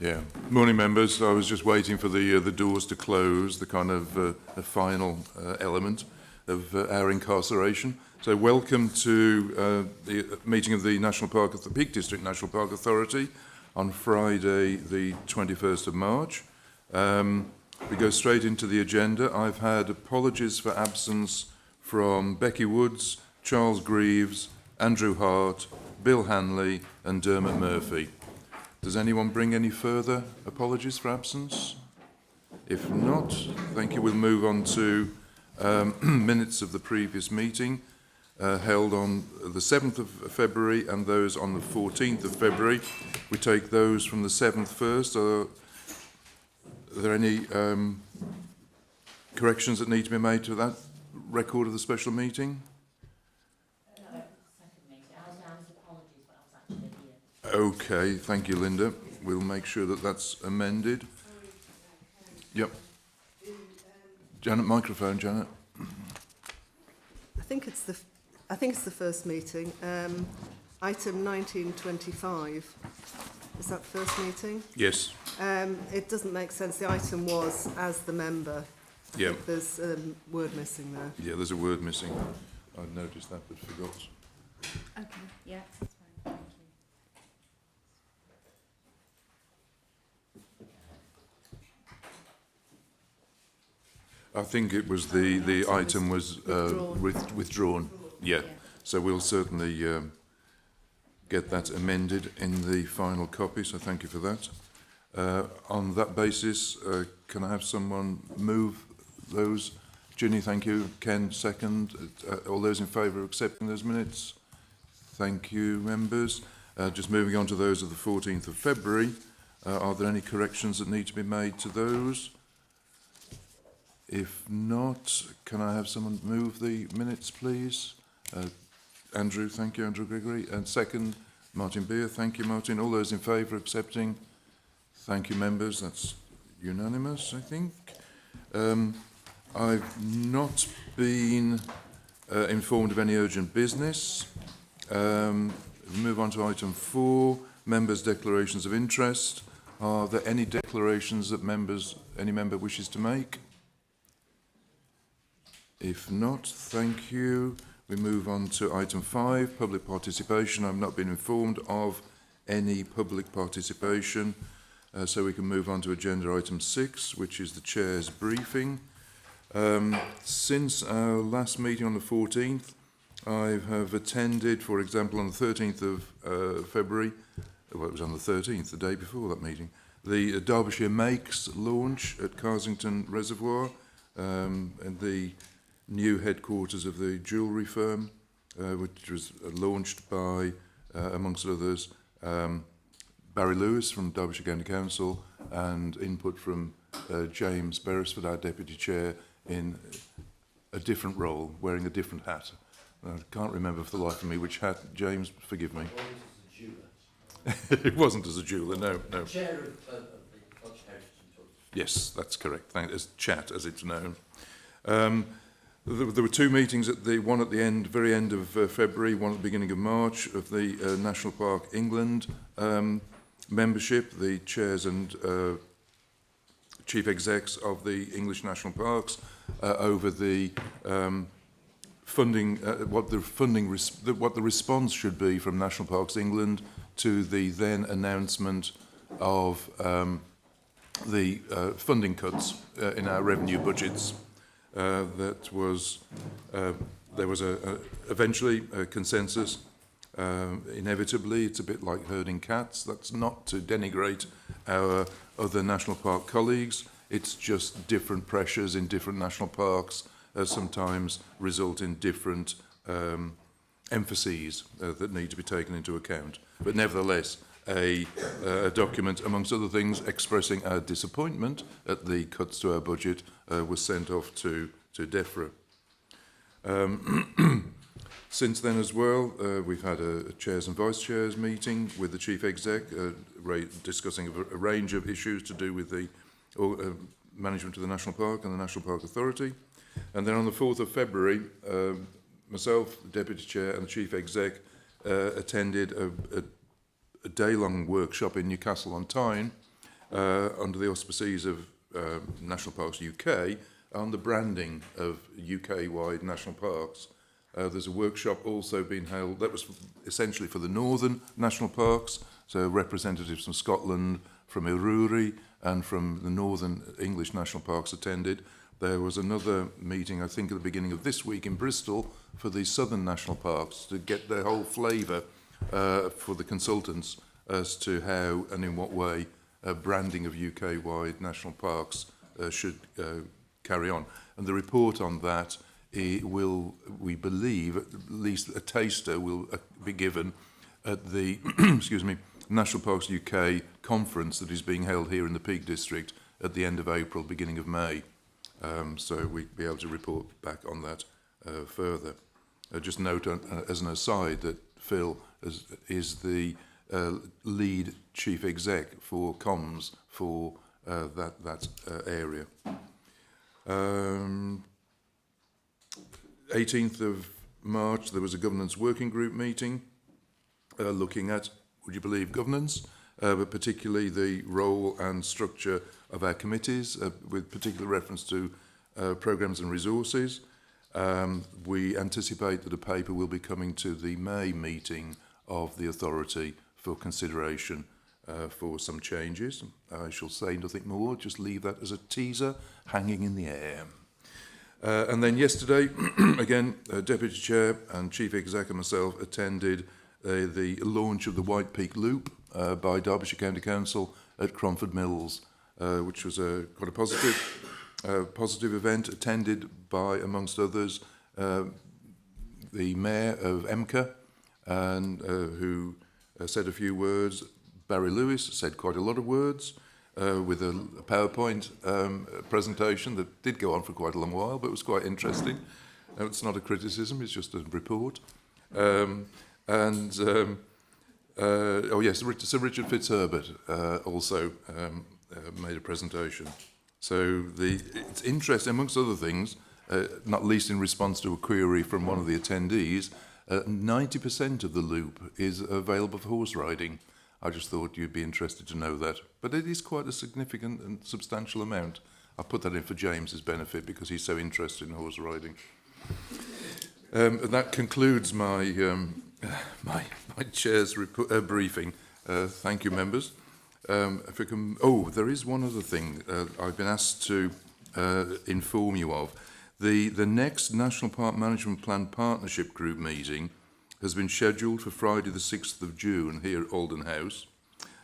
Yeah. Morning, members. I was just waiting for the doors to close, the kind of the final element of our incarceration. So welcome to the meeting of the the Peak District National Park Authority on Friday, the 21st of March. We go straight into the agenda. I've had apologies for absence from Becky Woods, Charles Greaves, Andrew Hart, Bill Hanley and Dermot Murphy. Does anyone bring any further apologies for absence? If not, thank you. We'll move on to minutes of the previous meeting held on the 7th of February and those on the 14th of February. We take those from the 7th first. Are there any corrections that need to be made to that record of the special meeting? Okay, thank you, Linda. We'll make sure that that's amended. Yep. Janet, microphone, Janet. I think it's the first meeting. Item 1925. Is that the first meeting? Yes. It doesn't make sense. The item was as the member. Yeah. There's a word missing there. Yeah, there's a word missing. I noticed that but forgot. Okay. Yeah, that's fine. Thank you. I think it was the item was withdrawn. Yeah. So we'll certainly get that amended in the final copy. So thank you for that. On that basis, can I have someone move those? Ginny, thank you. Ken, second. All those in favour of accepting those minutes? Thank you, members. Just moving on to those of the 14th of February. Are there any corrections that need to be made to those? If not, can I have someone move the minutes, please? Andrew, thank you, Andrew Gregory. And second, Martin Beer, thank you, Martin. All those in favour of accepting? Thank you, members. That's unanimous, I think. I've not been informed of any urgent business. We'll move on to item 4, members' declarations of interest. Are there any declarations that any member wishes to make? If not, thank you. We move on to item 5, public participation. I've not been informed of any public participation, so we can move on to agenda item 6, which is the chair's briefing. Since our last meeting on the 14th, I have attended, for example, on the 13th of February, well, it was on the 13th, the day before that meeting, the Derbyshire Makes launch at Carsington Reservoir, and the new headquarters of the jewellery firm, which was launched by, amongst others, Barry Lewis from Derbyshire County Council and input from James Beresford, our Deputy Chair, in a different role, wearing a different hat. I can't remember for the life of me which hat. James, forgive me. It wasn't as a jeweller, no. Chair of the Culture Heritage and Tourism. Yes, that's correct. As chat, as it's known. There were two meetings, one at the very end of February, one at the beginning of March, of the National Park England membership, the chairs and chief execs of the English National Parks, over the funding, what the response should be from National Parks England to the then announcement of the funding cuts in our revenue budgets. There was eventually a consensus. Inevitably, it's a bit like herding cats. That's not to denigrate our other national park colleagues. It's just different pressures in different national parks sometimes result in different emphases that need to be taken into account. But nevertheless, a document, amongst other things, expressing our disappointment at the cuts to our budget was sent off to DEFRA. Since then as well, we've had a chairs and vice chairs meeting with the chief exec, discussing a range of issues to do with the management of the National Park and the National Park Authority. And then on the 4th of February, myself, the deputy chair and the chief exec attended a day-long workshop in Newcastle on Tyne under the auspices of National Parks UK on the branding of UK-wide national parks. There's a workshop also being held, that was essentially for the northern national parks, so representatives from Scotland, from Ururi and from the northern English national parks attended. There was another meeting, I think at the beginning of this week in Bristol, for the southern national parks to get their whole flavour for the consultants as to how and in what way branding of UK-wide national parks should carry on. And the report on that will, we believe, at least a taster will be given at the excuse me, National Parks UK conference that is being held here in the Peak District at the end of April, beginning of May. So we'll be able to report back on that further. Just note as an aside that Phil is the lead chief exec for comms for that area. 18th of March, there was a governance working group meeting looking at, would you believe, governance, but particularly the role and structure of our committees, with particular reference to programmes and resources. We anticipate that a paper will be coming to the May meeting of the authority for consideration for some changes. I shall say nothing more, just leave that as a teaser hanging in the air. And then yesterday, again, Deputy Chair and Chief Exec and myself attended the launch of the White Peak Loop by Derbyshire County Council at Cromford Mills, which was quite a positive event, attended by, amongst others, the Mayor of Emka, and who said a few words. Barry Lewis said quite a lot of words, with a PowerPoint presentation that did go on for quite a long while, but was quite interesting. It's not a criticism, it's just a report. Oh yes, Sir Richard Fitzherbert also made a presentation. So it's interesting, amongst other things, not least in response to a query from one of the attendees, 90% of the loop is available for horse riding. I just thought you'd be interested to know that. But it is quite a significant and substantial amount. I put that in for James's benefit because he's so interested in horse riding. That concludes my my chair's briefing. Thank you, members. If we can, there is one other thing I've been asked to inform you of. The next National Park Management Plan Partnership Group meeting has been scheduled for Friday the 6th of June here at Alden House.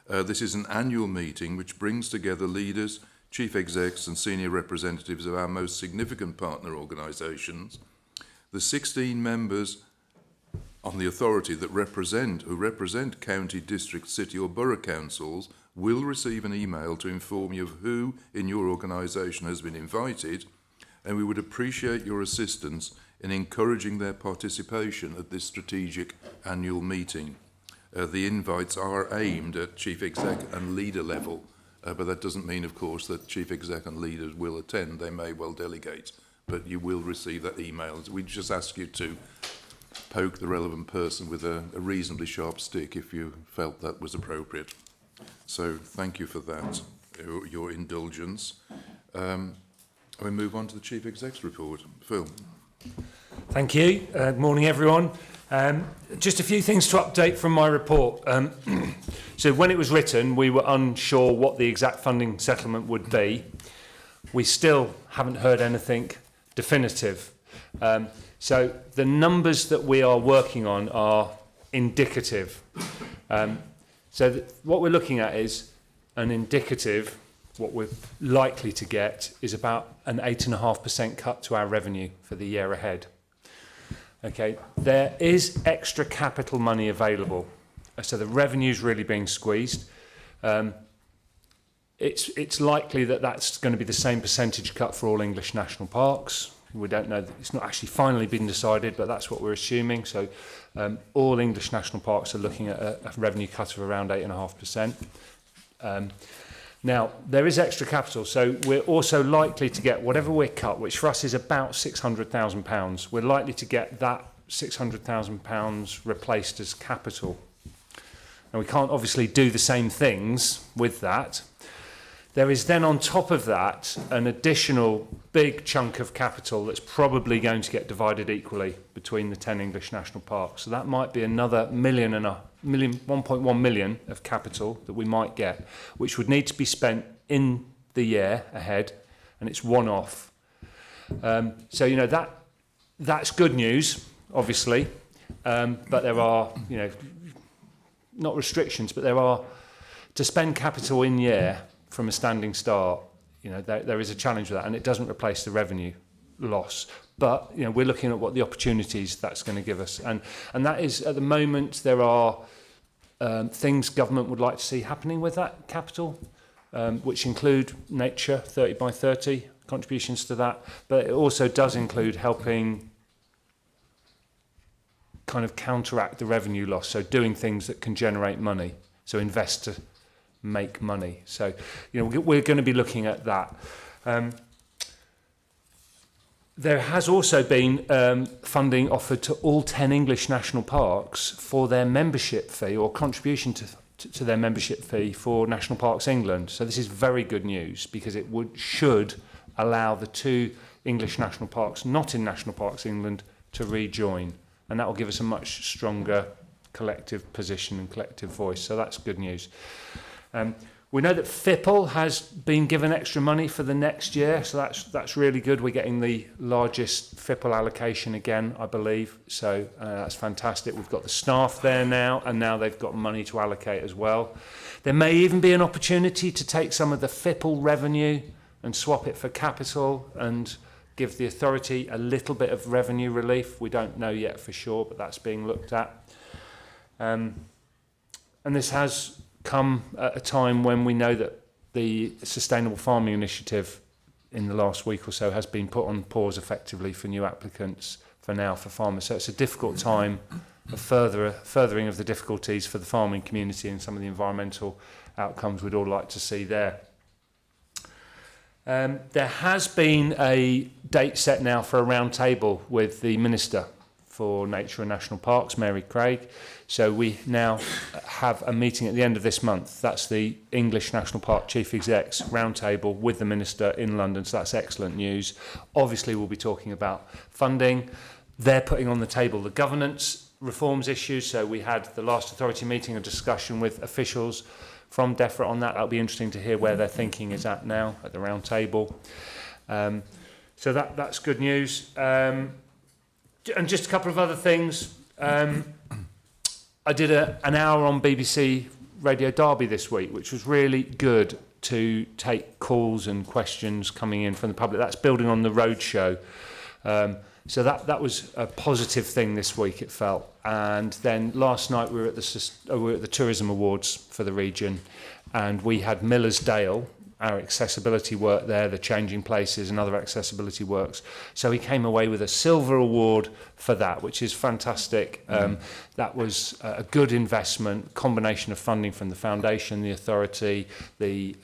This is an annual meeting which brings together leaders, chief execs and senior representatives of our most significant partner organisations. The 16 members on the authority that who represent county, district, city or borough councils will receive an email to inform you of who in your organisation has been invited, and we would appreciate your assistance in encouraging their participation at this strategic annual meeting. The invites are aimed at chief exec and leader level, but that doesn't mean, of course, that chief exec and leaders will attend. They may well delegate, but you will receive that email. We just ask you to poke the relevant person with a reasonably sharp stick if you felt that was appropriate. So thank you for that, your indulgence. We move on to the chief exec's report. Phil. Thank you. Good morning, everyone. Just a few things to update from my report. So when it was written, we were unsure what the exact funding settlement would be. We still haven't heard anything definitive. So the numbers that we are working on are indicative. What we're looking at is an indicative. What we're likely to get is about an 8.5% cut to our revenue for the year ahead. Okay, there is extra capital money available, so the revenue's really being squeezed. It's likely that that's going to be the same percentage cut for all English national parks. We don't know, it's not actually finally been decided, but that's what we're assuming. So all English national parks are looking at a revenue cut of around 8.5%. Now, there is extra capital, so we're also likely to get whatever we're cut, which for us is about £600,000. We're likely to get that £600,000 replaced as capital. And we can't obviously do the same things with that. There is then on top of that an additional big chunk of capital that's probably going to get divided equally between the 10 English national parks. So that might be another 1.1 million of capital that we might get, which would need to be spent in the year ahead, and it's one-off. So, you know, that's good news, obviously, but there are, you know, not restrictions, but there are, to spend capital in year from a standing start, you know, there is a challenge with that, and it doesn't replace the revenue loss. But, you know, we're looking at what the opportunities that's going to give us. And that is, at the moment, there are things government would like to see happening with that capital, which include nature, 30 by 30, contributions to that. But it also does include helping kind of counteract the revenue loss, so doing things that can generate money, so invest to make money. So, you know, we're going to be looking at that. There has also been funding offered to all 10 English national parks for their membership fee or contribution to their membership fee for National Parks England. So this is very good news, because it should allow the 2 English national parks not in National Parks England to rejoin, and that will give us a much stronger collective position and collective voice. So that's good news. We know that FIPL has been given extra money for the next year, so that's really good. We're getting the largest FIPL allocation again, I believe, so that's fantastic. We've got the staff there now, and now they've got money to allocate as well. There may even be an opportunity to take some of the FIPL revenue and swap it for capital and give the authority a little bit of revenue relief. We don't know yet for sure, but that's being looked at. And this has come at a time when we know that the Sustainable Farming Initiative in the last week or so has been put on pause effectively for new applicants for now for farmers. So it's a difficult time, a furthering of the difficulties for the farming community and some of the environmental outcomes we'd all like to see there. There has been a date set now for a round table with the Minister for Nature and National Parks, Mary Craig. So we now have a meeting at the end of this month. That's the English National Park Chief Execs roundtable with the Minister in London. So that's excellent news. Obviously, we'll be talking about funding. They're putting on the table the governance reforms issues. So we had the last authority meeting, a discussion with officials from DEFRA on that. That'll be interesting to hear where their thinking is at now at the roundtable. So that's good news. And just a couple of other things. I did an hour on BBC Radio Derby this week, which was really good to take calls and questions coming in from the public. That's building on the roadshow. So that was a positive thing this week, it felt. And then last night we were at the Tourism Awards for the region, and we had Millersdale, our accessibility work there, the Changing Places and other accessibility works. So he came away with a silver award for that, which is fantastic. That was a good investment, combination of funding from the foundation, the authority, the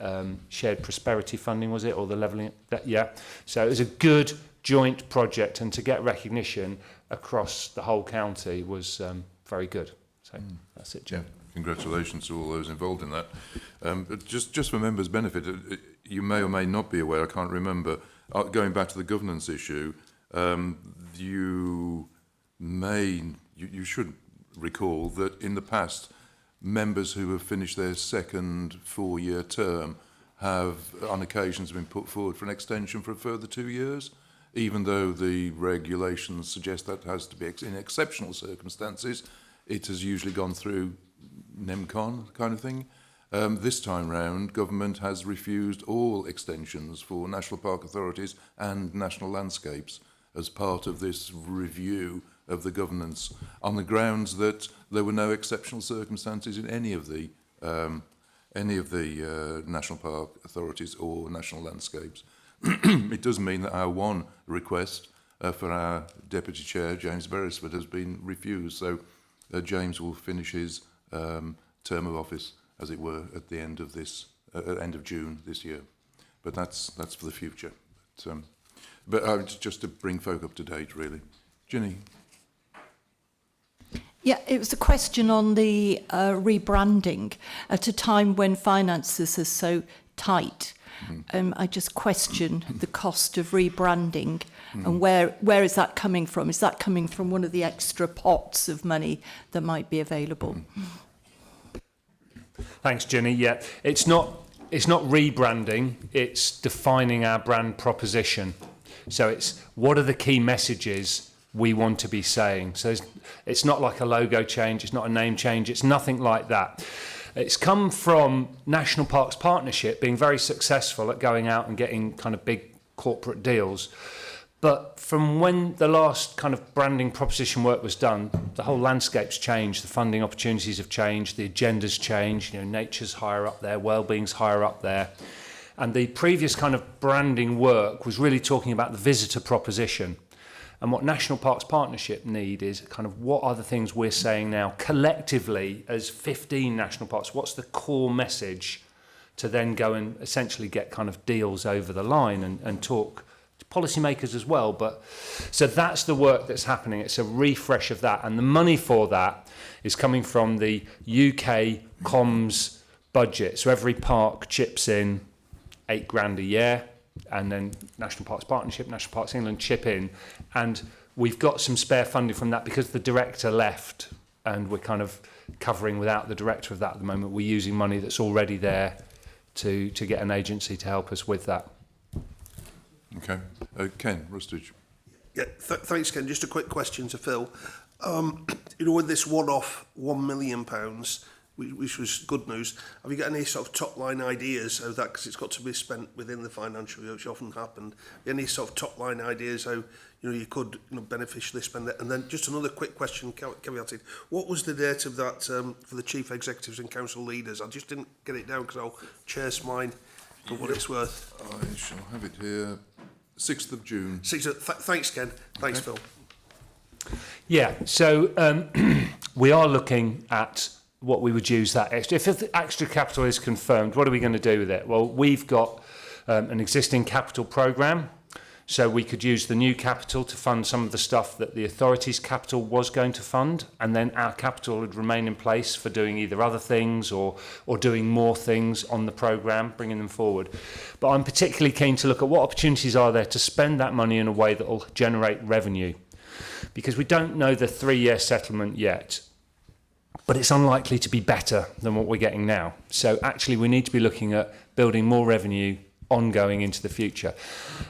shared prosperity funding, was it, or the levelling? Yeah. So it was a good joint project, and to get recognition across the whole county was very good. So that's it, Jim. Yeah. Congratulations to all those involved in that. But just for members' benefit, you may or may not be aware, I can't remember, going back to the governance issue, you should recall that in the past, members who have finished their second 4-year term have on occasions been put forward for an extension for a further 2 years, even though the regulations suggest that has to be in exceptional circumstances. It has usually gone through NEMCON kind of thing. This time round, government has refused all extensions for national park authorities and national landscapes as part of this review of the governance, on the grounds that there were no exceptional circumstances in any of the national park authorities or national landscapes. It does mean that our one request for our deputy chair, James Beresford, has been refused. So James will finish his term of office, as it were, at the end of end of June this year. But that's for the future. But just to bring folk up to date, really. Ginny. Yeah, it was a question on the rebranding at a time when finances are so tight. I just question the cost of rebranding and where is that coming from? Is that coming from one of the extra pots of money that might be available? Thanks, Ginny. Yeah, it's not rebranding, it's defining our brand proposition. So it's what are the key messages we want to be saying. So it's not like a logo change, it's not a name change, it's nothing like that. It's come from National Parks Partnership being very successful at going out and getting kind of big corporate deals. But from when the last kind of branding proposition work was done, the whole landscape's changed, the funding opportunities have changed, the agenda's changed, nature's higher up there, wellbeing's higher up there. And the previous kind of branding work was really talking about the visitor proposition. And what National Parks Partnership need is kind of what are the things we're saying now collectively as 15 national parks, what's the core message to then go and essentially get kind of deals over the line and talk to policymakers as well. But so that's the work that's happening. It's a refresh of that. And the money for that is coming from the UK comms budget. So every park chips in £8,000 a year. And then National Parks Partnership, National Parks England chip in. And we've got some spare funding from that because the director left and we're kind of covering without the director of that at the moment. We're using money that's already there to get an agency to help us with that. Okay. Ken Rustage. Yeah, thanks, Ken. Just a quick question to Phil. With this one-off £1 million, which was good news, have you got any sort of top-line ideas of that? Because it's got to be spent within the financial year, which often happened. Any sort of top-line ideas how you could beneficially spend it? And then just another quick question, caveated. What was the date of that for the chief executives and council leaders? I just didn't get it down because I'll chase mine for what it's worth. I shall have it here. 6th of June. Thanks, Ken. Thanks, Okay. Phil. Yeah, so we are looking at what we would use that extra. If the extra capital is confirmed, what are we going to do with it? Well, we've got an existing capital programme, so we could use the new capital to fund some of the stuff that the authority's capital was going to fund, and then our capital would remain in place for doing either other things or doing more things on the programme, bringing them forward. But I'm particularly keen to look at what opportunities are there to spend that money in a way that will generate revenue, because we don't know the 3-year settlement yet. But it's unlikely to be better than what we're getting now. So actually we need to be looking at building more revenue ongoing into the future.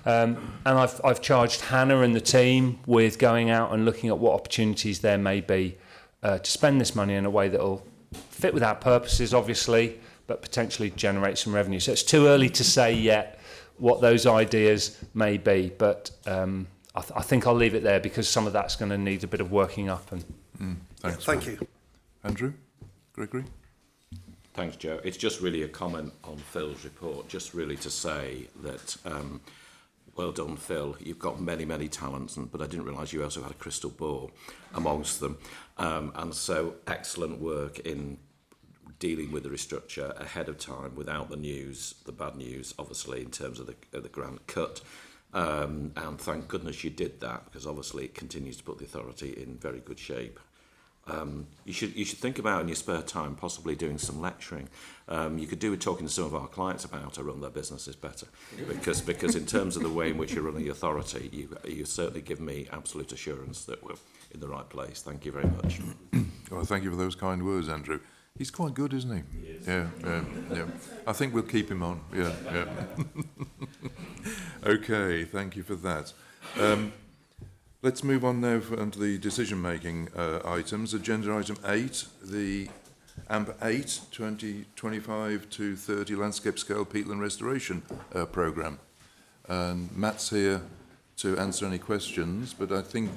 And I've charged Hannah and the team with going out and looking at what opportunities there may be to spend this money in a way that will fit with our purposes, obviously, but potentially generate some revenue. So it's too early to say yet what those ideas may be, but I think I'll leave it there because some of that's going to need a bit of working up. And Thanks. Thank you. Andrew? Gregory? Thanks, Joe. It's just really a comment on Phil's report, just really to say that, well done, Phil. You've got many, many talents, but I didn't realise you also had a crystal ball amongst them. And so excellent work in dealing with the restructure ahead of time without the news, the bad news, obviously, in terms of the grant cut. And thank goodness you did that, because obviously it continues to put the authority in very good shape. You should think about in your spare time possibly doing some lecturing. You could do with talking to some of our clients about how to run their businesses better, because in terms of the way in which you're running the authority, you certainly give me absolute assurance that we're in the right place. Thank you very much. Well, thank you for those kind words, Andrew. He's quite good, isn't he? Yeah. I think we'll keep him on. Yeah. Okay, thank you for that. Let's move on now onto the decision-making items. Agenda item 8, the AMP 8, 2025 to 30 landscape scale peatland restoration programme. And Matt's here to answer any questions, but I think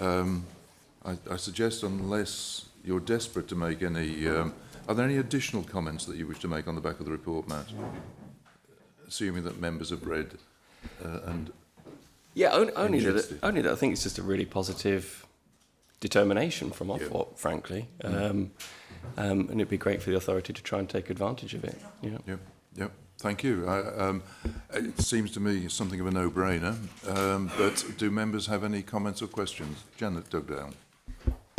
I suggest, unless you're desperate to make any, are there any additional comments that you wish to make on the back of the report, Matt? Assuming that members have read and... Yeah, only that I think it's just a really positive determination from Ofwat, frankly. And it'd be great for the authority to try and take advantage of it. Yep. Thank you. It seems to me something of a no-brainer. But do members have any comments or questions? Janet Dugdale.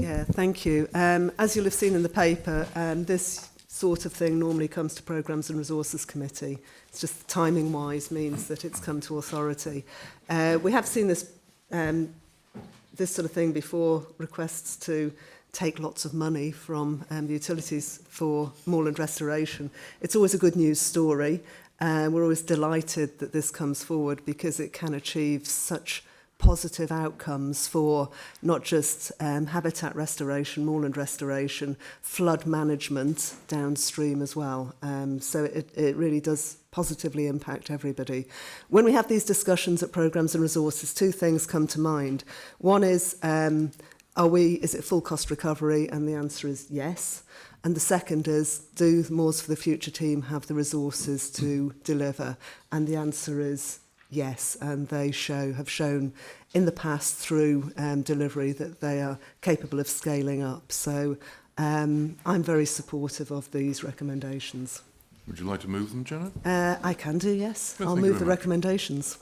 Yeah, thank you. As you'll have seen in the paper, this sort of thing normally comes to Programmes and Resources Committee. It's just timing-wise means that it's come to authority. We have seen this sort of thing before, requests to take lots of money from the utilities for moorland restoration. It's always a good news story. We're always delighted that this comes forward because it can achieve such positive outcomes for not just habitat restoration, moorland restoration, flood management downstream as well. So it really does positively impact everybody. When we have these discussions at Programmes and Resources, two things come to mind. One is is it full cost recovery? And the answer is yes. And the second is, do Moors for the Future team have the resources to deliver? And the answer is yes. And they have shown in the past through delivery that they are capable of scaling up. So I'm very supportive of these recommendations. Would you like to move them, Janet? I can do, yes. Well, I'll thank you move the very much. recommendations.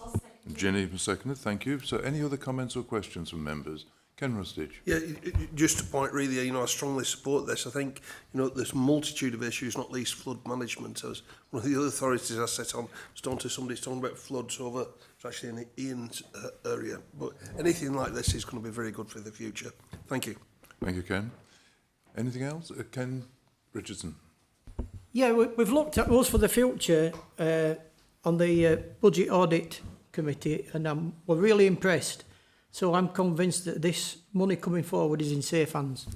Jenny seconded, thank you. So any other comments or questions from members? Ken Rustich. Yeah, just a point really, I strongly support this. I think, there's a multitude of issues, not least flood management. As one of the other authorities I sit on, somebody's talking about floods over, it's actually in Ian's area. But anything like this is going to be very good for the future. Thank you. Thank you, Ken. Anything else? Ken Richardson. Yeah, we've looked at Moors for the Future on the Budget Audit Committee, and we're really impressed. So I'm convinced that this money coming forward is in safe hands.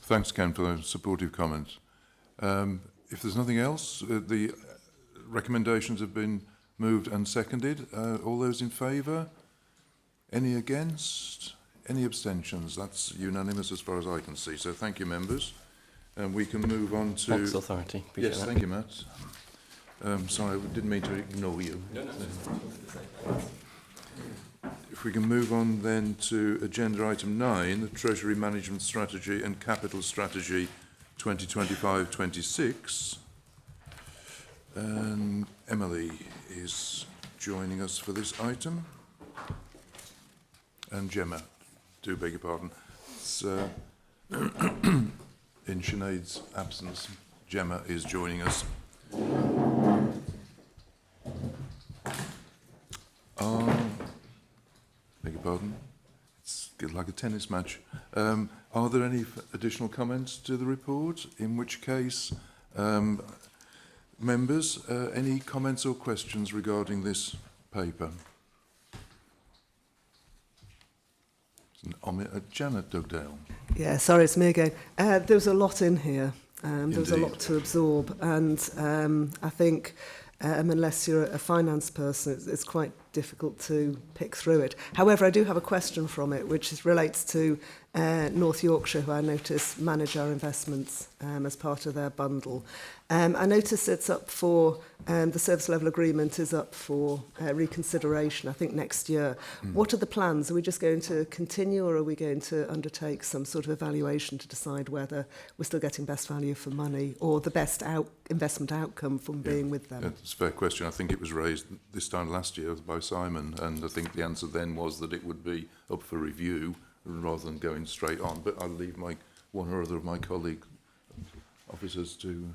Thanks, Ken, for those supportive comments. If there's nothing else, the recommendations have been moved and seconded. All those in favour? Any against? Any abstentions? That's unanimous as far as I can see. So thank you, members. And we can move on to... Box Authority. Yes, thank you, Matt. Sorry, I didn't mean to ignore you. No. If we can move on then to agenda item 9, the Treasury Management Strategy and Capital Strategy 2025-26. And Emily is joining us for this item. And Gemma, do beg your pardon. It's, in Sinead's absence, Gemma is joining us. Beg your pardon. It's like a tennis match. Are there any additional comments to the report? In which case, members, any comments or questions regarding this paper? Janet Dugdale. Yeah, sorry, it's me again. There was a lot in here. There was a lot to absorb. And I think unless you're a finance person, it's quite difficult to pick through it. However, I do have a question from it, which relates to North Yorkshire, who I notice manage our investments as part of their bundle. I notice it's up for, the service level agreement is up for reconsideration, I think, next year. What are the plans? Are we just going to continue, or are we going to undertake some sort of evaluation to decide whether we're still getting best value for money or the best investment outcome from being with them? It's a fair question. I think it was raised this time last year by Simon, and I think the answer then was that it would be up for review rather than going straight on. But I'll leave one or other of my colleague officers to...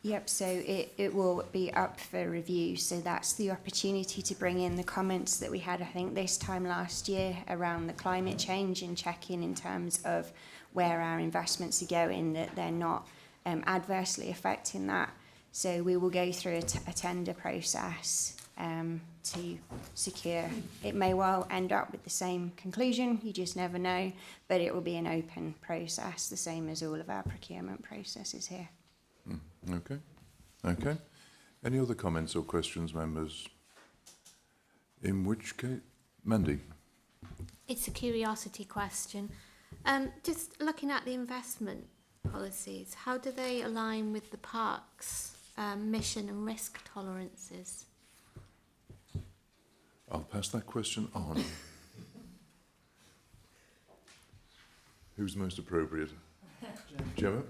Yep, so it will be up for review. So that's the opportunity to bring in the comments that we had, I think, this time last year around the climate change and checking in terms of where our investments are going, that they're not adversely affecting that. So we will go through a tender process to secure. It may well end up with the same conclusion, you just never know, but it will be an open process, the same as all of our procurement processes here. Okay. Any other comments or questions, members? In which case, Mandy. It's a curiosity question. Just looking at the investment policies, how do they align with the park's mission and risk tolerances? I'll pass that question on. Who's most appropriate? Gemma?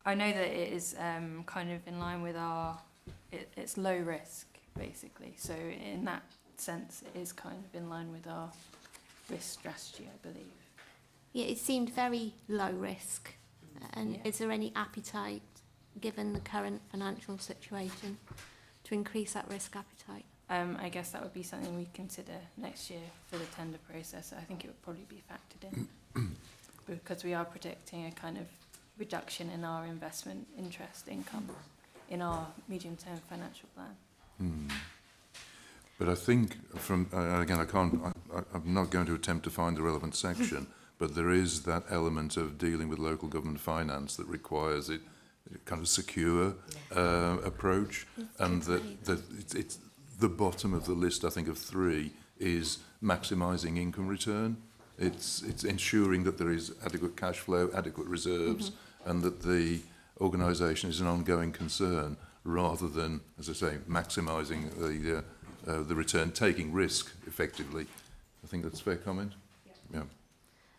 I know that it is kind of in line with it's low risk, basically. So in that sense, it is kind of in line with our risk strategy, I believe. Yeah, it seemed very low risk. And Yeah. is there any appetite, given the current financial situation, to increase that risk appetite? I guess that would be something we'd consider next year for the tender process. I think it would probably be factored in because we are predicting a kind of reduction in our investment interest income in our medium-term financial plan. But I think from, again, I'm not going to attempt to find the relevant section, but there is that element of dealing with local government finance that requires it kind of secure approach, and that it's the bottom of the list, I think, of 3 is maximising income return. It's ensuring that there is adequate cash flow, adequate reserves, and that the organisation is an ongoing concern rather than, as I say, maximising the return, taking risk effectively. I think that's a fair comment. Yeah.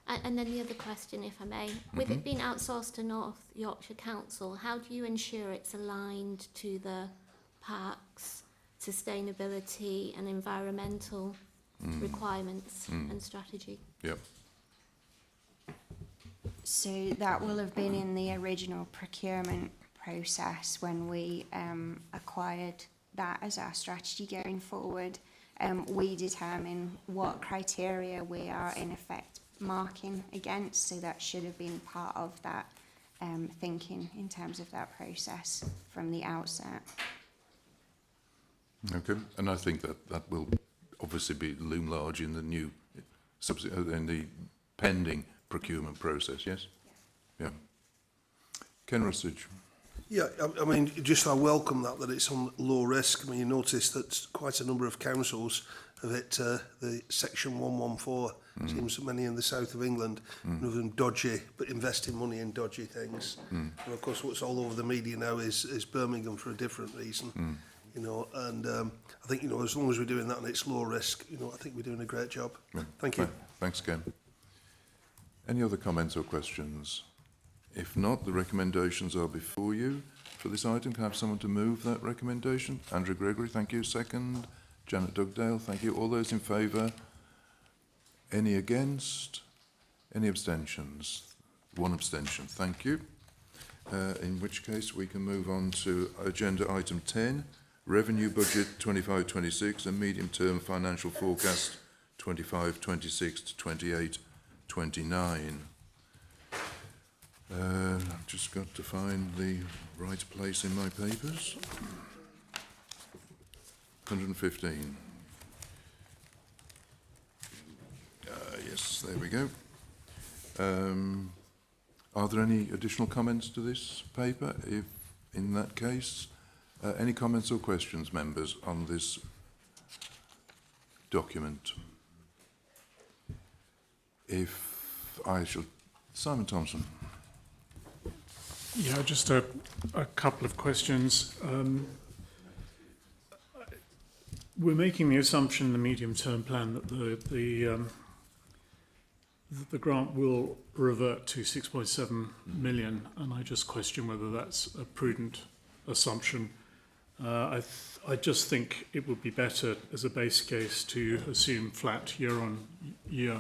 And then the other question, if I may, with it being outsourced to North Yorkshire Council, how do you ensure it's aligned to the parks, sustainability and environmental requirements and strategy? Yep. So that will have been in the original procurement process when we acquired that as our strategy going forward. We determine what criteria we are in effect marking against, so that should have been part of that thinking in terms of that process from the outset. Okay, and I think that will obviously loom large in the new, in the pending procurement process, yes? Yeah. Ken Rustage. Yeah, I mean, just I welcome that it's on low risk. I mean, you notice that quite a number of councils have hit the Section 114, seems many in the south of England, none of them dodgy, but investing money in dodgy things. And of course, what's all over the media now is Birmingham for a different reason. You know, and I think, you know, as long as we're doing that and it's low risk, you know, I think we're doing a great job. Yeah. Thank you. Thanks, Ken. Any other comments or questions? If not, the recommendations are before you for this item. Can I have someone to move that recommendation? Andrew Gregory, thank you. Second. Janet Dugdale, thank you. All those in favour? Any against? Any abstentions? 1 abstention, thank you. In which case we can move on to agenda item 10, Revenue Budget 25-26 and Medium Term Financial Forecast 25-26 to 28-29. I've just got to find the right place in my papers. 115. Yes, there we go. Are there any additional comments to this paper? If in that case, any comments or questions, members, on this document? If I shall, Simon Thompson. Yeah, just a couple of questions. We're making the assumption in the medium-term plan that the grant will revert to 6.7 million, and I just question whether that's a prudent assumption. I just think it would be better as a base case to assume flat year on year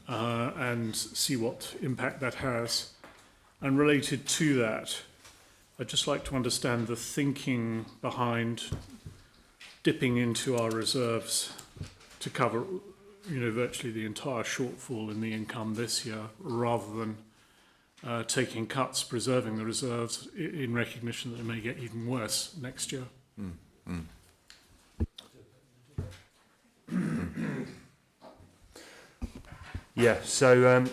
and see what impact that has. And related to that, I'd just like to understand the thinking behind dipping into our reserves to cover, you know, virtually the entire shortfall in the income this year, rather than taking cuts, preserving the reserves in recognition that it may get even worse next year. Yeah, so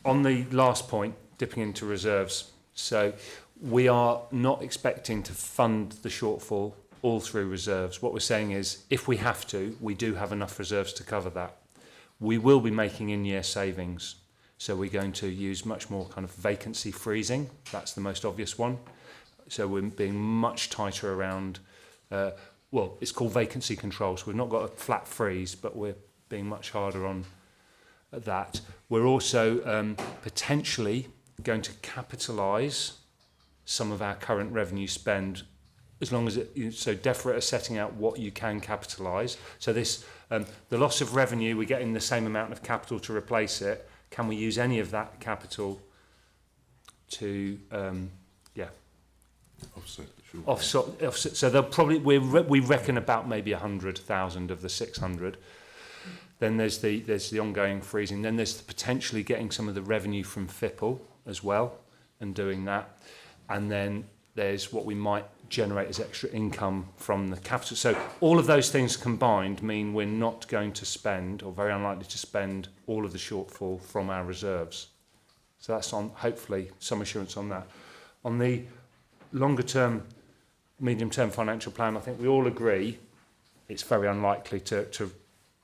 on the last point, dipping into reserves, so we are not expecting to fund the shortfall all through reserves. What we're saying is, if we have to, we do have enough reserves to cover that. We will be making in-year savings, so we're going to use much more kind of vacancy freezing. That's the most obvious one. So we're being much tighter around, well, it's called vacancy control, so we've not got a flat freeze, but we're being much harder on that. We're also potentially going to capitalise some of our current revenue spend, as long as it, so DEFRA are setting out what you can capitalise. So this, the loss of revenue, we're getting the same amount of capital to replace it. Can we use any of that capital to, Offset, sure. offset. So they'll probably, we reckon about maybe 100,000 of the 600. Then there's the ongoing freezing. Then there's potentially getting some of the revenue from FIPL as well and doing that. And then there's what we might generate as extra income from the capital. So all of those things combined mean we're not going to spend, or very unlikely to spend, all of the shortfall from our reserves. So that's on, hopefully, some assurance on that. On the longer term, medium term financial plan, I think we all agree it's very unlikely to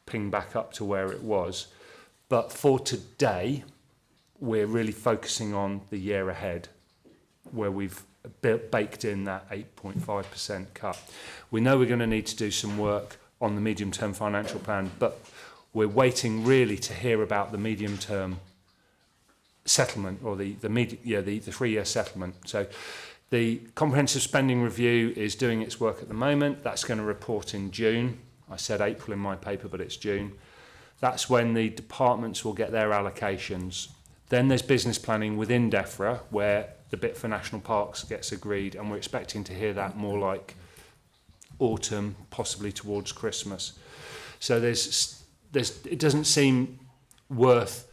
ping back up to where it was. But for today, we're really focusing on the year ahead, where we've baked in that 8.5% cut. We know we're going to need to do some work on the medium term financial plan, but we're waiting really to hear about the medium term settlement, or the 3-year settlement. So the comprehensive spending review is doing its work at the moment. That's going to report in June. I said April in my paper, but it's June. That's when the departments will get their allocations. Then there's business planning within DEFRA, where the bit for national parks gets agreed, and we're expecting to hear that more like autumn, possibly towards Christmas. So it doesn't seem worth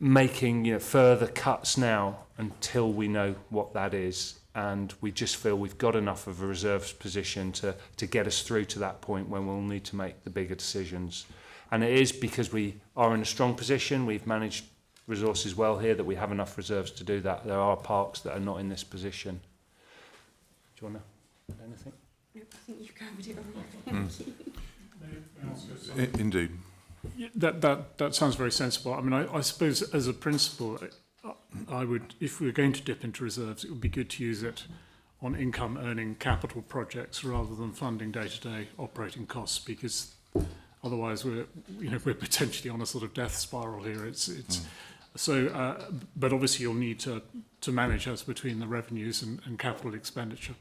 making further cuts now until we know what that is, and we just feel we've got enough of a reserves position to get us through to that point when we'll need to make the bigger decisions. And it is because we are in a strong position, we've managed resources well here, that we have enough reserves to do that. There are parks that are not in this position. Do you want to add anything? Nope, I think you've covered it all. Thank you. Indeed. Yeah, that sounds very sensible. I mean, I suppose as a principle, I would, if we were going to dip into reserves, it would be good to use it on income earning capital projects rather than funding day-to-day operating costs, because otherwise we're potentially on a sort of death spiral here. So, but obviously you'll need to manage us between the revenues and capital expenditure.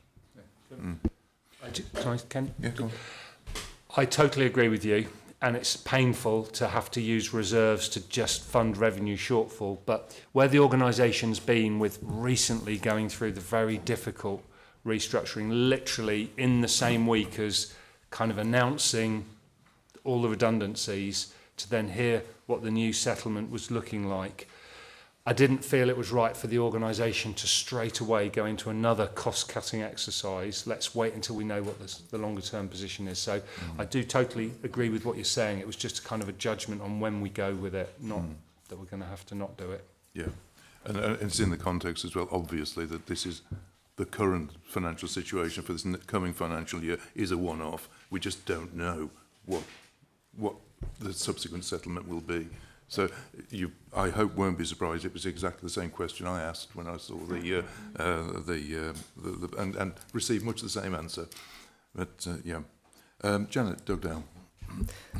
I totally agree with you, and it's painful to have to use reserves to just fund revenue shortfall. But where the organisation's been with recently going through the very difficult restructuring, literally in the same week as kind of announcing all the redundancies, to then hear what the new settlement was looking like, I didn't feel it was right for the organisation to straight away go into another cost-cutting exercise. Let's wait until we know what the longer-term position is. So I do totally agree with what you're saying. It was just kind of a judgment on when we go with it, not that we're going to have to not do it. Yeah, and it's in the context as well, obviously, that this is the current financial situation for this coming financial year is a one-off. We just don't know what the subsequent settlement will be. So I hope, won't be surprised. It was exactly the same question I asked when I saw and received much the same answer. But Janet Dugdale.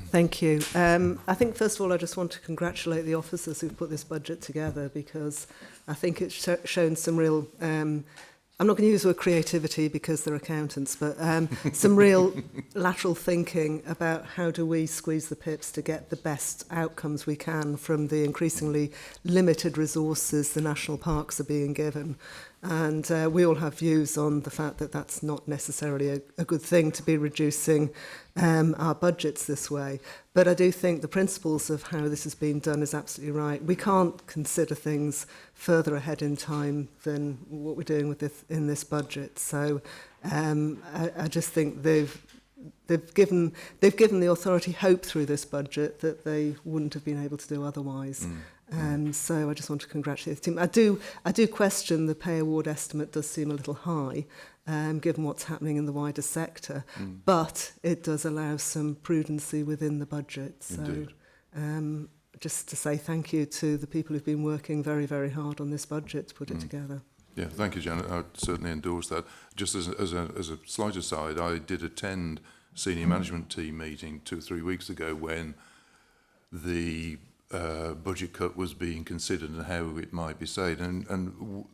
Thank you. I think first of all I just want to congratulate the officers who've put this budget together, because I think it's shown some real I'm not going to use the word creativity because they're accountants, but some real lateral thinking about how do we squeeze the pips to get the best outcomes we can from the increasingly limited resources the national parks are being given. And we all have views on the fact that that's not necessarily a good thing to be reducing our budgets this way. But I do think the principles of how this has been done is absolutely right. We can't consider things further ahead in time than what we're doing with this in this budget. So I just think they've given the authority hope through this budget that they wouldn't have been able to do otherwise. So I just want to congratulate the team. I do question the pay award estimate. Does seem a little high, given what's happening in the wider sector, but it does allow some prudency within the budget. So just to say thank you to the people who've been working very, very hard on this budget to put it together. Yeah, thank you, Janet. I'd certainly endorse that. Just as a slight aside, I did attend senior management team meeting 2 or 3 weeks ago when the budget cut was being considered and how it might be saved, and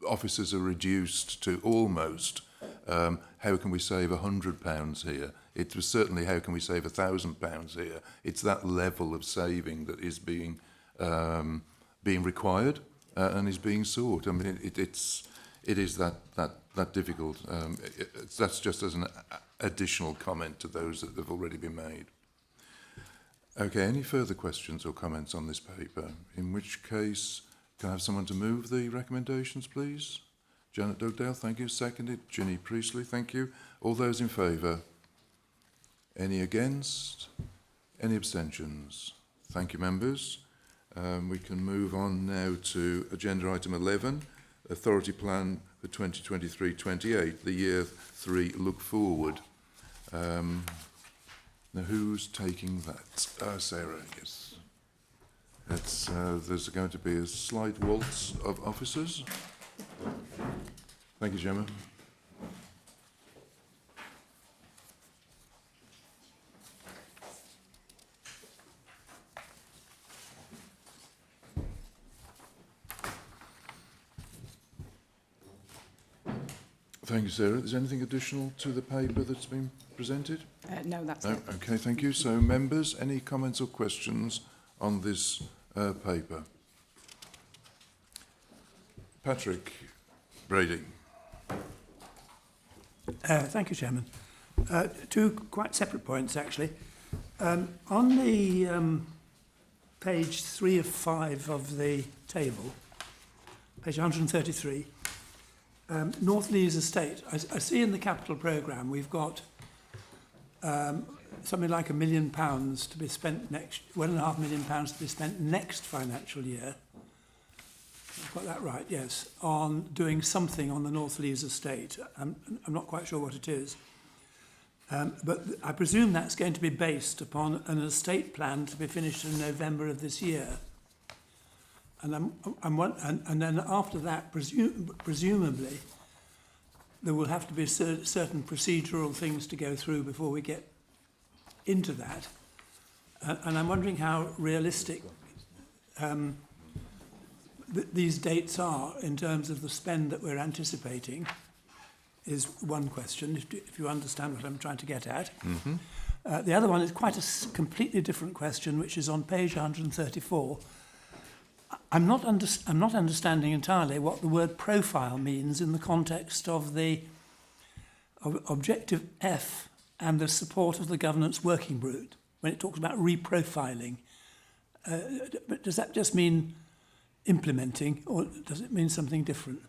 officers are reduced to almost how can we save £100 here. It was certainly how can we save £1,000 here. It's that level of saving that is being required, and is being sought. I mean, it is that difficult. That's just as an additional comment to those that have already been made. Okay, any further questions or comments on this paper? In which case, can I have someone to move the recommendations, please? Janet Dugdale, thank you. Seconded. Ginny Priestley, thank you. All those in favour? Any against? Any abstentions? Thank you, members. We can move on now to agenda item 11, Authority Plan for 2023-28, the Year 3 Look Forward. Now, who's taking that? Sarah, yes. There's going to be a slight waltz of officers. Thank you, Gemma. Thank you, Sarah. Is there anything additional to the paper that's been presented? No, that's it. Okay, thank you. So, members, any comments or questions on this paper? Patrick Brady. Thank you, Chairman. Two quite separate points, actually. On the page 3 of 5 of the table, page 133, North Lees Estate. I see in the capital programme we've got something like £1 million to be spent next, £1.5 million to be spent next financial year. I've got that right, yes, on doing something on the North Lees Estate. I'm not quite sure what it is. But I presume that's going to be based upon an estate plan to be finished in November of this year. And then after that, presumably, there will have to be certain procedural things to go through before we get into that. And I'm wondering how realistic these dates are in terms of the spend that we're anticipating, is one question, if you understand what I'm trying to get at. Mm-hmm. The other one is quite a completely different question, which is on page 134. I'm not understanding entirely what the word profile means in the context of the objective F and the support of the governance working group, when it talks about reprofiling. But does that just mean implementing, or does it mean something different?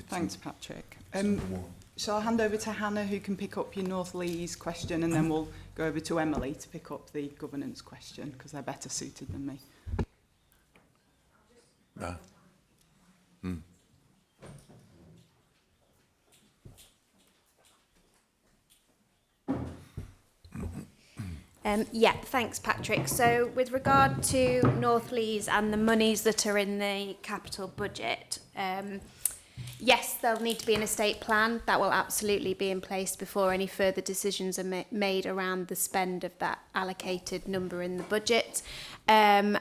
Thanks, Patrick. So I'll hand over to Hannah, who can pick up your North Lees question, and then we'll go over to Emily to pick up the governance question, because they're better suited than me. Yeah, thanks, Patrick. So with regard to North Lees and the monies that are in the capital budget, yes, there'll need to be an estate plan. That will absolutely be in place before any further decisions are made around the spend of that allocated number in the budget. And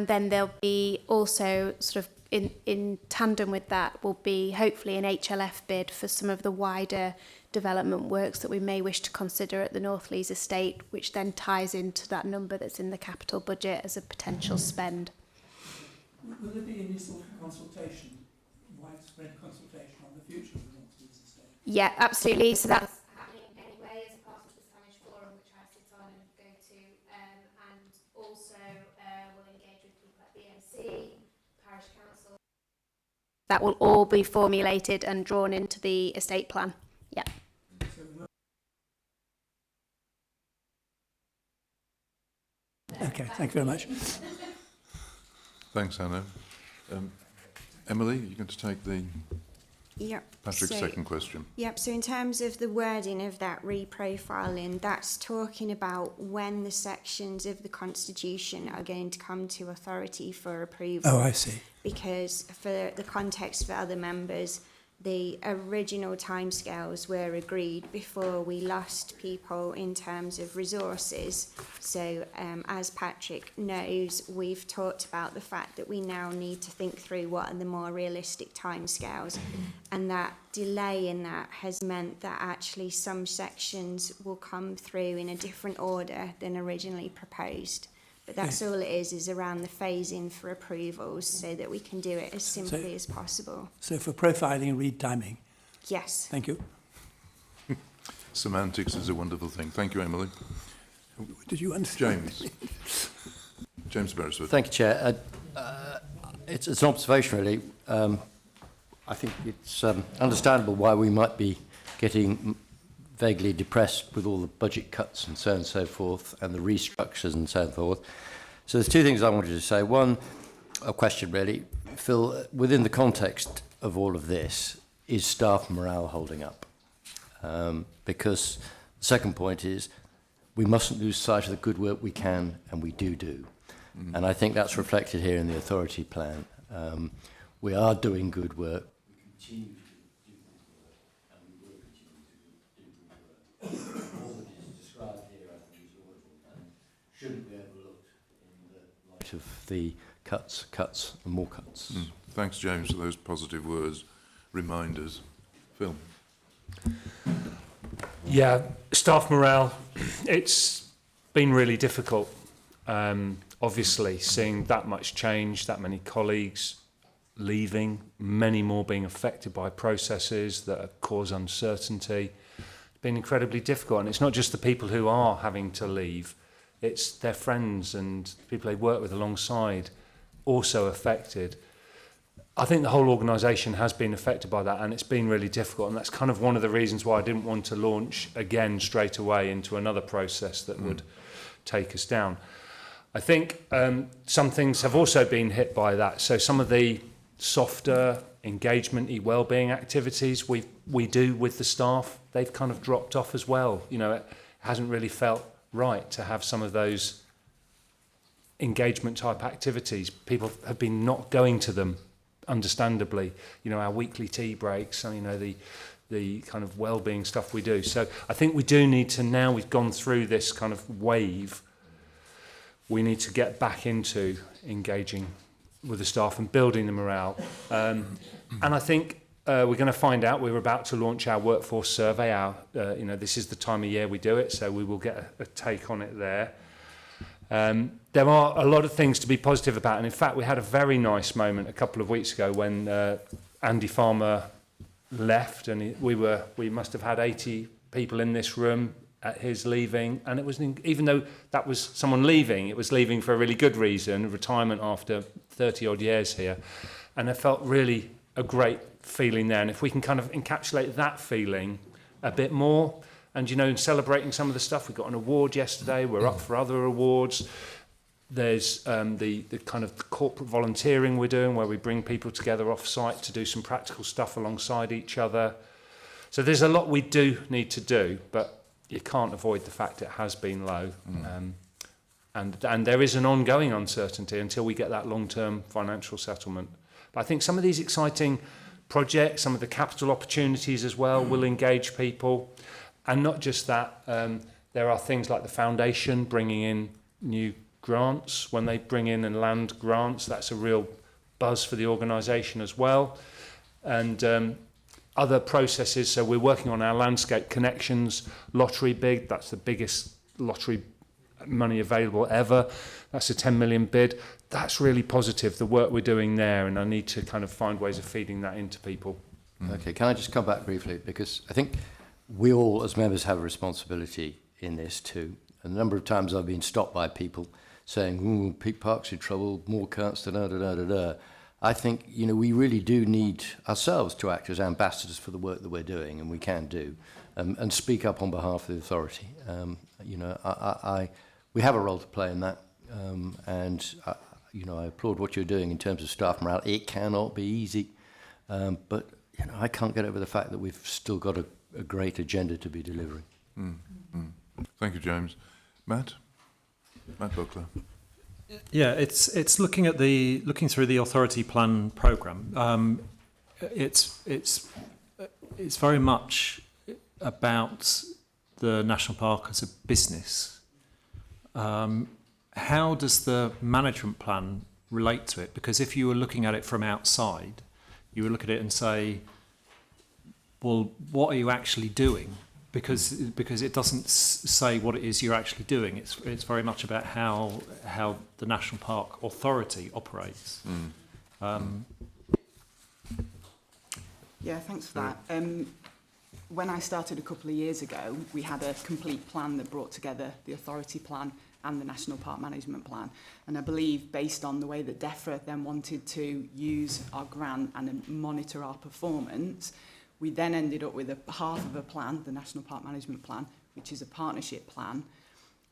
then there'll be also sort of in tandem with that will be hopefully an HLF bid for some of the wider development works that we may wish to consider at the North Lees estate, which then ties into that number that's in the capital budget as a potential spend. Will there be any sort of consultation, widespread consultation on the future of the North Lees estate? Yeah, absolutely. So that's happening anyway as part of the Spanish Forum, which I sit on and go to, and also we'll engage with people at the MC, Parish Council. That will all be formulated and drawn into the estate plan. Yeah. Okay, thank you very much. Thanks, Hannah. Emily, you're going to take Patrick's second question. Yep, so in terms of the wording of that reprofiling, that's talking about when the sections of the Constitution are going to come to authority for approval. Oh, I see. Because for the context for other members, the original timescales were agreed before we lost people in terms of resources. So as Patrick knows, we've talked about the fact that we now need to think through what are the more realistic timescales, and that delay in that has meant that actually some sections will come through in a different order than originally proposed. But that's all it is around the phasing for approvals so that we can do it as simply as possible. So for profiling, read timing. Yes. Thank you. Semantics is a wonderful thing. Thank you, Emily. Did you understand? James. James Beresford. Thank you, Chair. It's an observation, really. I think it's understandable why we might be getting vaguely depressed with all the budget cuts and so forth, and the restructures and so forth. So there's two things I wanted to say. One, a question really. Phil, within the context of all of this, is staff morale holding up? Because the second point is, we mustn't lose sight of the good work we can and we do. And I think that's reflected here in the authority plan. We are doing good work. We continue to do good work, and we will continue to do good work. All that is described here, I think, is laudable and shouldn't be overlooked in the light of the cuts, and more cuts. Thanks, James, for those positive words, reminders. Phil. Yeah, staff morale, it's been really difficult. Obviously, seeing that much change, that many colleagues leaving, many more being affected by processes that cause uncertainty. It's been incredibly difficult, and it's not just the people who are having to leave, it's their friends and people they work with alongside also affected. I think the whole organisation has been affected by that, and it's been really difficult, and that's kind of one of the reasons why I didn't want to launch again straight away into another process that would take us down. I think some things have also been hit by that. So some of the softer engagement-y wellbeing activities we do with the staff, they've kind of dropped off as well. You know, it hasn't really felt right to have some of those engagement type activities. People have been not going to them, understandably. You know, our weekly tea breaks, and you know, the kind of wellbeing stuff we do. So I think we do need to, now we've gone through this kind of wave, we need to get back into engaging with the staff and building the morale. And I think we're going to find out. We're about to launch our workforce survey. You know, this is the time of year we do it, so we will get a take on it there. There are a lot of things to be positive about, and in fact, we had a very nice moment a couple of weeks ago when Andy Farmer left, and we must have had 80 people in this room at his leaving, and it was, even though that was someone leaving, it was leaving for a really good reason, retirement after 30 odd years here, and I felt really a great feeling there. And if we can kind of encapsulate that feeling a bit more, and you know, in celebrating some of the stuff, we got an award yesterday, we're up for other awards. There's the kind of corporate volunteering we're doing, where we bring people together off site to do some practical stuff alongside each other. So there's a lot we do need to do, but you can't avoid the fact it has been low. And there is an ongoing uncertainty until we get that long-term financial settlement. But I think some of these exciting projects, some of the capital opportunities as well, will engage people. And not just that, there are things like the foundation bringing in new grants. When they bring in and land grants, that's a real buzz for the organisation as well. And other processes, so we're working on our Landscape Connections lottery bid. That's the biggest lottery money available ever. That's a 10 million bid. That's really positive, the work we're doing there, and I need to kind of find ways of feeding that into people. Okay, can I just come back briefly? Because I think we all, as members, have a responsibility in this too. A number of times I've been stopped by people saying, "Ooh, Peak Park's in trouble, more cuts, da-da-da-da-da." I think, you know, we really do need ourselves to act as ambassadors for the work that we're doing, and we can do, and speak up on behalf of the authority. You know, we have a role to play in that, and you know, I applaud what you're doing in terms of staff morale. It cannot be easy, but you know, I can't get over the fact that we've still got a great agenda to be delivering. Thank you, James. Matt Buckler. Yeah, it's looking through the authority plan programme. it's very much about the national park as a business. How does the management plan relate to it? Because if you were looking at it from outside, you would look at it and say, well, what are you actually doing? Because it doesn't say what it is you're actually doing. It's very much about how the National Park Authority operates. Yeah, thanks for that. When I started a couple of years ago, we had a complete plan that brought together the authority plan and the National Park Management Plan. And I believe, based on the way that DEFRA then wanted to use our grant and monitor our performance, we then ended up with half of a plan, the National Park Management Plan, which is a partnership plan,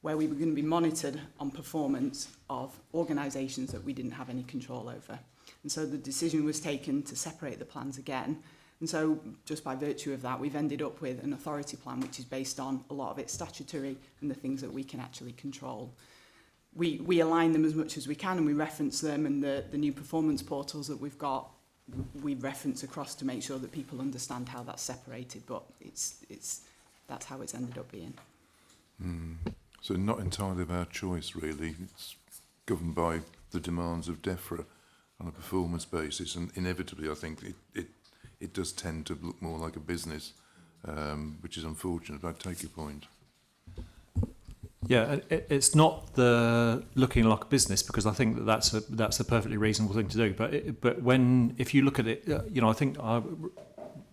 where we were going to be monitored on performance of organisations that we didn't have any control over. And so the decision was taken to separate the plans again. And so just by virtue of that, we've ended up with an authority plan, which is based on a lot of it statutory and the things that we can actually control. We align them as much as we can, and we reference them, and the new performance portals that we've got, we reference across to make sure that people understand how that's separated, but that's how it's ended up being. So not entirely of our choice, really. It's governed by the demands of DEFRA on a performance basis, and inevitably I think it does tend to look more like a business, which is unfortunate, but I take your point. Yeah, it's not the looking like a business, because I think that's a perfectly reasonable thing to do. But if you look at it, I think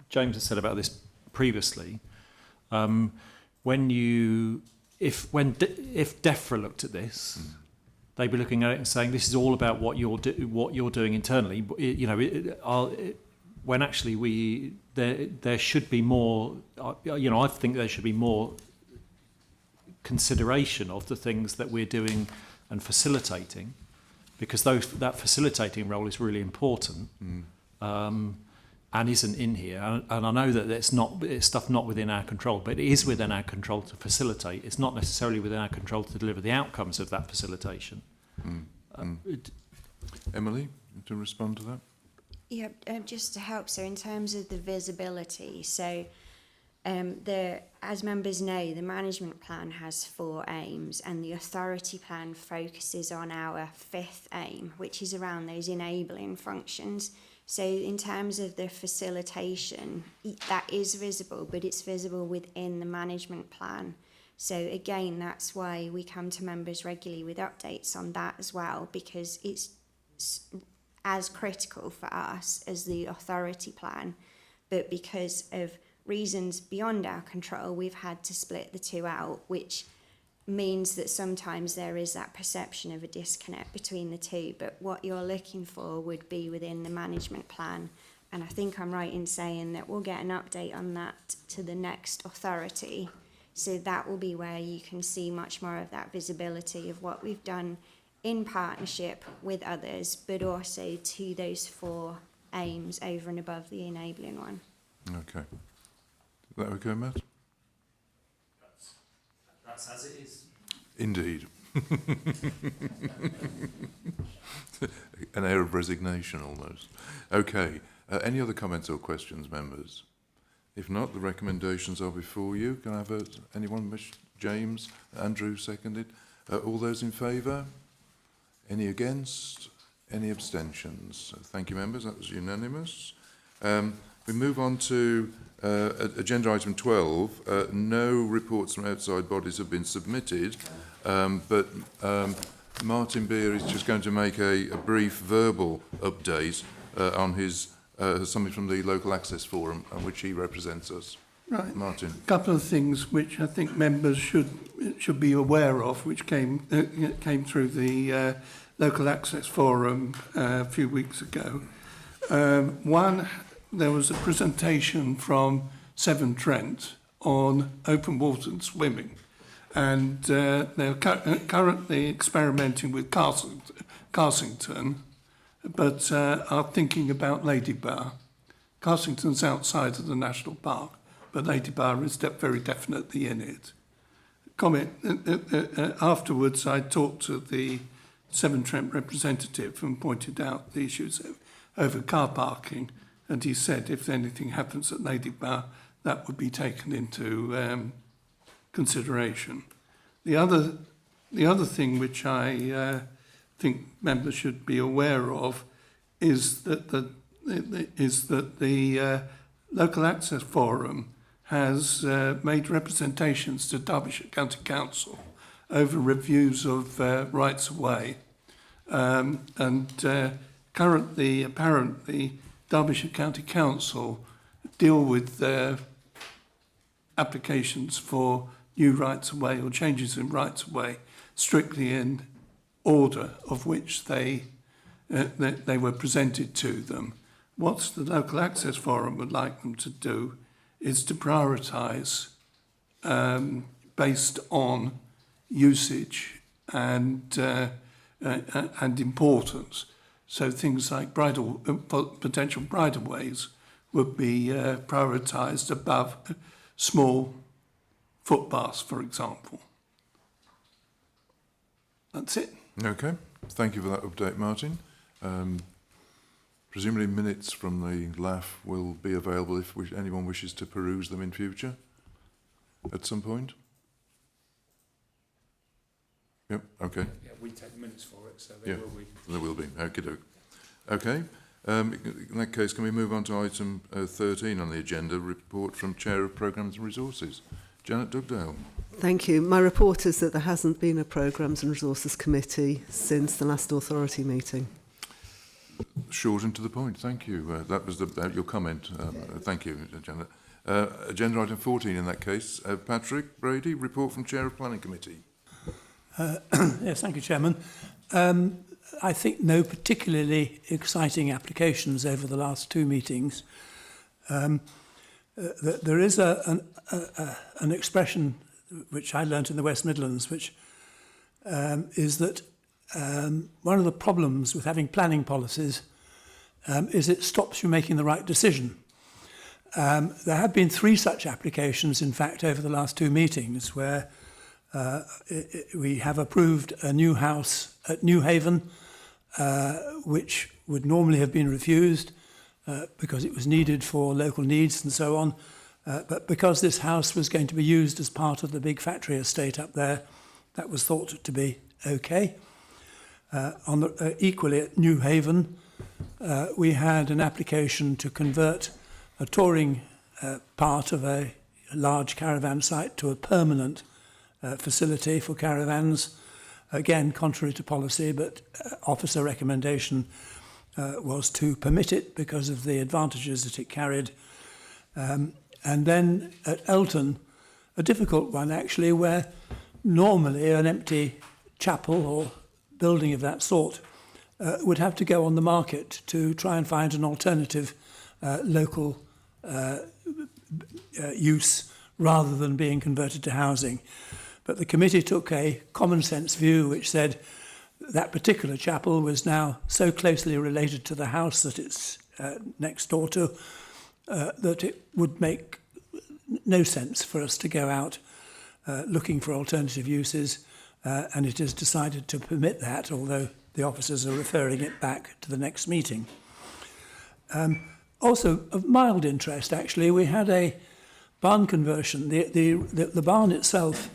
James has said about this previously. If DEFRA looked at this, they'd be looking at it and saying this is all about what you're doing internally. When actually there should be more. I think there should be more consideration of the things that we're doing and facilitating, because that facilitating role is really important, and isn't in here. And I know that it's stuff not within our control, but it is within our control to facilitate. It's not necessarily within our control to deliver the outcomes of that facilitation. Emily, to respond to that? Yeah, just to help. So in terms of the visibility, as members know, the management plan has 4 aims, and the authority plan focuses on our 5th aim, which is around those enabling functions. So in terms of the facilitation, that is visible, but it's visible within the management plan. So again, that's why we come to members regularly with updates on that as well, because it's as critical for us as the authority plan, but because of reasons beyond our control, we've had to split the 2 out, which means that sometimes there is that perception of a disconnect between the 2, but what you're looking for would be within the management plan. And I think I'm right in saying that we'll get an update on that to the next authority. So that will be where you can see much more of that visibility of what we've done in partnership with others, but also to those 4 aims over and above the enabling one. Okay. Is that okay, Matt? That's as it is. Indeed. An air of resignation almost. Okay. Any other comments or questions, members? If not, the recommendations are before you. Can I have anyone? James, Andrew, seconded. All those in favour? Any against? Any abstentions? Thank you, members. That was unanimous. We move on to agenda item 12. No reports from outside bodies have been submitted, but Martin Beer is just going to make a brief verbal update on his something from the Local Access Forum, on which he represents us. Right. Martin. A couple of things which I think members should be aware of, which came through the Local Access Forum a few weeks ago. One, there was a presentation from Severn Trent on open water and swimming, and they're currently experimenting with Carsington, but are thinking about Ladybar. Carsington's outside of the national park, but Ladybar is very definitely in it. Afterwards, I talked to the Severn Trent representative and pointed out the issues over car parking, and he said if anything happens at Ladybower, that would be taken into consideration. The other thing which I think members should be aware of is that the Local Access Forum has made representations to Derbyshire County Council over reviews of rights of way, and currently, apparently, Derbyshire County Council deal with applications for new rights of way or changes in rights of way strictly in order of which they were presented to them. What the Local Access Forum would like them to do is to prioritise based on usage and importance. So things like potential bridleways would be prioritised above small footpaths, for example. That's it. Okay, thank you for that update, Martin. Presumably minutes from the LAF will be available if anyone wishes to peruse them in future at some point. Yep, okay. Yeah, we take minutes for it, so there will be. There will be, okey-doke. Okay, in that case, can we move on to item 13 on the agenda, report from Chair of Programmes and Resources, Janet Dugdale. Thank you. My report is that there hasn't been a Programmes and Resources Committee since the last authority meeting. Short and to the point, thank you. That was your comment. Thank you, Janet. Agenda item 14 in that case. Patrick Brady, report from Chair of Planning Committee. Yes, thank you, Chairman. I think no particularly exciting applications over the last two meetings. There is an expression which I learnt in the West Midlands, which is that one of the problems with having planning policies is it stops you making the right decision. There have been 3 such applications, in fact, over the last 2 meetings, where we have approved a new house at Newhaven, which would normally have been refused because it was needed for local needs and so on. But because this house was going to be used as part of the big factory estate up there, that was thought to be okay. Equally at Newhaven, we had an application to convert a touring part of a large caravan site to a permanent facility for caravans. Again, contrary to policy, but officer recommendation was to permit it because of the advantages that it carried. And then at Elton, a difficult one actually, where normally an empty chapel or building of that sort would have to go on the market to try and find an alternative local use rather than being converted to housing. But the committee took a common sense view which said that particular chapel was now so closely related to the house that it's next door to that it would make no sense for us to go out looking for alternative uses, and it is decided to permit that, although the officers are referring it back to the next meeting. Also, of mild interest, actually, we had a barn conversion. The barn itself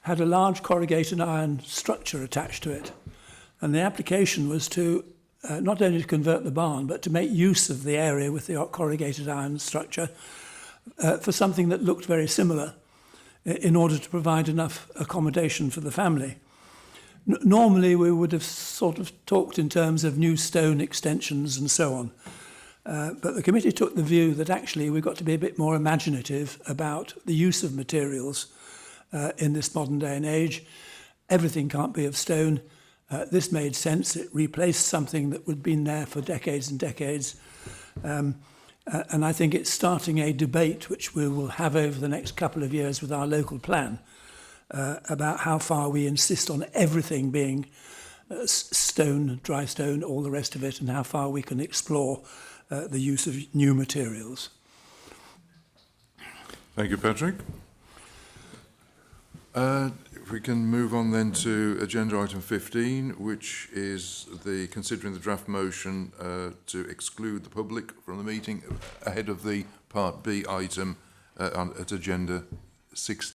had a large corrugated iron structure attached to it, and the application was to not only to convert the barn, but to make use of the area with the corrugated iron structure for something that looked very similar in order to provide enough accommodation for the family. Normally, we would have sort of talked in terms of new stone extensions and so on. But the committee took the view that actually we've got to be a bit more imaginative about the use of materials in this modern day and age. Everything can't be of stone. This made sense. It replaced something that had been there for decades and decades. And I think it's starting a debate which we will have over the next couple of years with our local plan about how far we insist on everything being stone, dry stone, all the rest of it, and how far we can explore the use of new materials. Thank you, Patrick. If we can move on then to agenda item 15, which is the considering the draft motion to exclude the public from the meeting ahead of the Part B item at agenda 16.